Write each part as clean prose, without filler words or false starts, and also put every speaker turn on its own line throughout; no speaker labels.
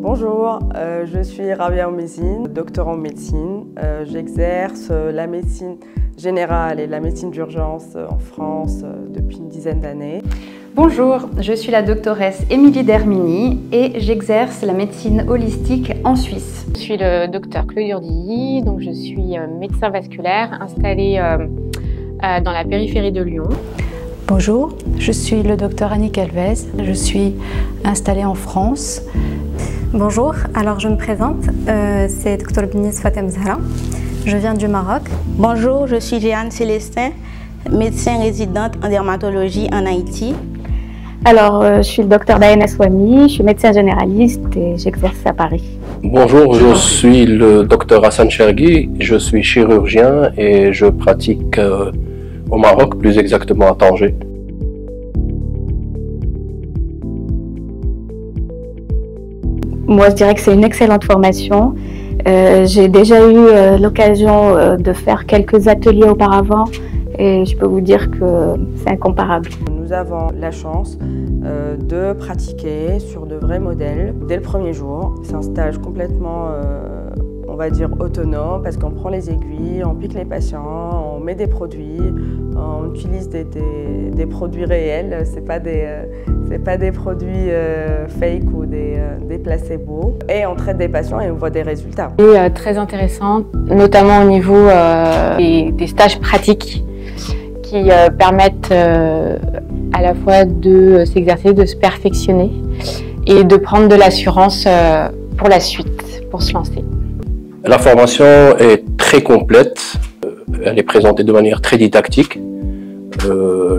Bonjour, je suis Rabia Oumezine, docteur en médecine. J'exerce la médecine générale et la médecine d'urgence en France depuis une dizaine d'années.
Bonjour, je suis la doctoresse Émilie Dermini et j'exerce la médecine holistique en Suisse.
Je suis le docteur Claude Urdilly, donc je suis médecin vasculaire installé dans la périphérie de Lyon.
Bonjour, je suis le docteur Annick Alves, je suis installée en France.
Bonjour, alors je me présente, c'est Dr Benis Fatem Zahra, je viens du Maroc.
Bonjour, je suis Jeanne Célestin, médecin résidente en dermatologie en Haïti.
Alors, je suis le docteur Dayan Swami, je suis médecin généraliste et j'exerce à Paris.
Bonjour, je suis le docteur Hassan Chergui, je suis chirurgien et je pratique au Maroc, plus exactement à Tanger.
Moi, je dirais que c'est une excellente formation. J'ai déjà eu l'occasion de faire quelques ateliers auparavant et je peux vous dire que c'est incomparable.
Nous avons la chance de pratiquer sur de vrais modèles dès le premier jour. C'est un stage complètement, on va dire, autonome parce qu'on prend les aiguilles, on pique les patients, on met des produits, on utilise des produits réels, c'est pas des produits fake ou des placebos. Et on traite des patients et on voit des résultats.
C'est très intéressant, notamment au niveau des stages pratiques qui permettent à la fois de s'exercer, de se perfectionner et de prendre de l'assurance pour la suite, pour se lancer.
La formation est très complète, elle est présentée de manière très didactique.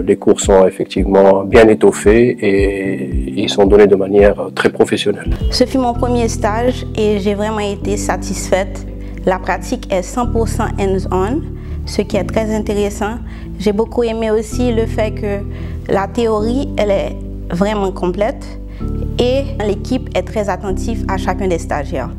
Les cours sont effectivement bien étoffés et ils sont donnés de manière très professionnelle.
Ce fut mon premier stage et j'ai vraiment été satisfaite. La pratique est 100% hands-on, ce qui est très intéressant. J'ai beaucoup aimé aussi le fait que la théorie, elle est vraiment complète et l'équipe est très attentive à chacun des stagiaires.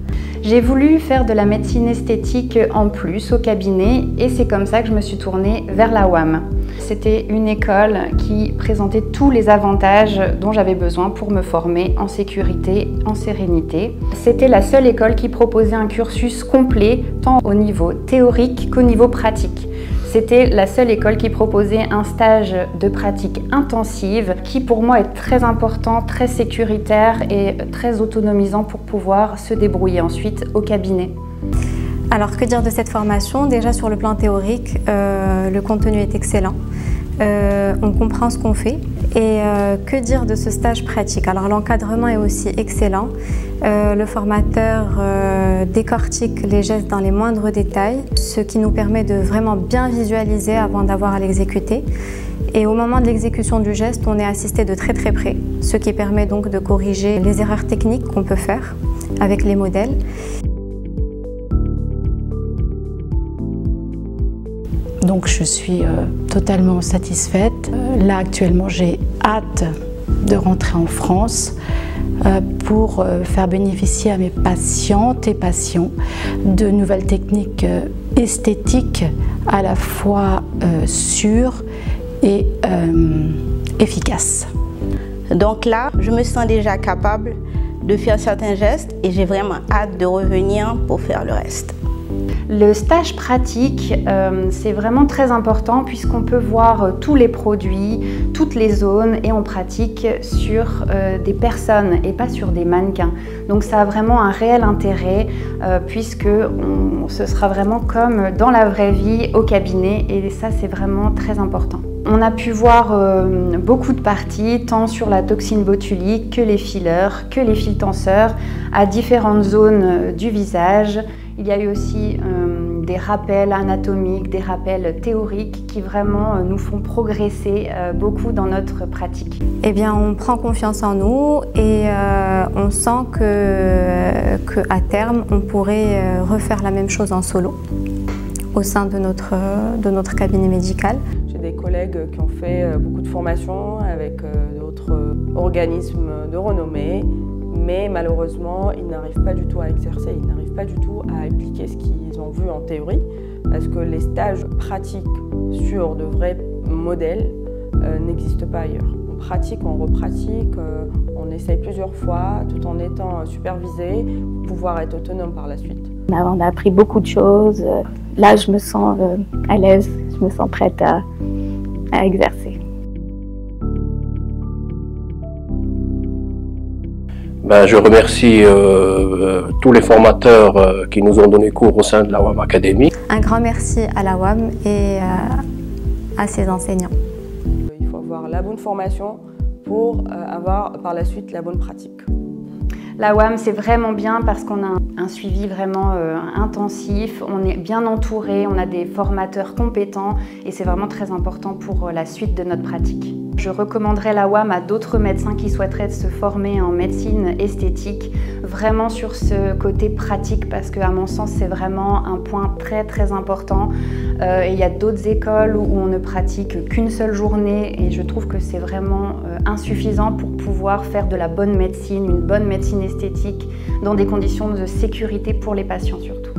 J'ai voulu faire de la médecine esthétique en plus au cabinet et c'est comme ça que je me suis tournée vers la UAM. C'était une école qui présentait tous les avantages dont j'avais besoin pour me former en sécurité, en sérénité. C'était la seule école qui proposait un cursus complet tant au niveau théorique qu'au niveau pratique. C'était la seule école qui proposait un stage de pratique intensive qui pour moi est très important, très sécuritaire et très autonomisant pour pouvoir se débrouiller ensuite au cabinet.
Alors que dire de cette formation? Déjà sur le plan théorique, le contenu est excellent, on comprend ce qu'on fait. Et que dire de ce stage pratique? Alors l'encadrement est aussi excellent, le formateur décortique les gestes dans les moindres détails, ce qui nous permet de vraiment bien visualiser avant d'avoir à l'exécuter. Et au moment de l'exécution du geste, on est assisté de très très près, ce qui permet donc de corriger les erreurs techniques qu'on peut faire avec les modèles.
Donc je suis totalement satisfaite. Là actuellement j'ai hâte de rentrer en France pour faire bénéficier à mes patientes et patients de nouvelles techniques esthétiques à la fois sûres et efficaces.
Donc là, je me sens déjà capable de faire certains gestes et j'ai vraiment hâte de revenir pour faire le reste.
Le stage pratique, c'est vraiment très important puisqu'on peut voir tous les produits, toutes les zones et on pratique sur des personnes et pas sur des mannequins. Donc ça a vraiment un réel intérêt puisque ce sera vraiment comme dans la vraie vie au cabinet et ça c'est vraiment très important. On a pu voir beaucoup de parties, tant sur la toxine botulique que les fillers, que les fils tenseurs, à différentes zones du visage. Il y a eu aussi des rappels anatomiques, des rappels théoriques qui vraiment nous font progresser beaucoup dans notre pratique.
Eh bien, on prend confiance en nous et on sent qu'à terme, on pourrait refaire la même chose en solo au sein de notre cabinet médical.
J'ai des collègues qui ont fait beaucoup de formations avec d'autres organismes de renommée. Mais malheureusement, ils n'arrivent pas du tout à exercer, ils n'arrivent pas du tout à appliquer ce qu'ils ont vu en théorie, parce que les stages pratiques sur de vrais modèles n'existent pas ailleurs. pratique, on repratique, on essaye plusieurs fois tout en étant supervisé pour pouvoir être autonome par la suite.
On a appris beaucoup de choses. Là, je me sens à l'aise, je me sens prête à exercer.
Je remercie tous les formateurs qui nous ont donné cours au sein de la WAM Academy.
Un grand merci à la WAM et à ses enseignants.
Il faut avoir la bonne formation pour avoir par la suite la bonne pratique.
La WAM, c'est vraiment bien parce qu'on a un suivi vraiment intensif, on est bien entouré, on a des formateurs compétents et c'est vraiment très important pour la suite de notre pratique. Je recommanderais la WAM à d'autres médecins qui souhaiteraient se former en médecine esthétique, vraiment sur ce côté pratique parce qu'à mon sens, c'est vraiment un point très important. Et il y a d'autres écoles où on ne pratique qu'une seule journée et je trouve que c'est vraiment insuffisant pour pouvoir faire de la bonne médecine, une bonne médecine esthétique dans des conditions de sécurité pour les patients surtout.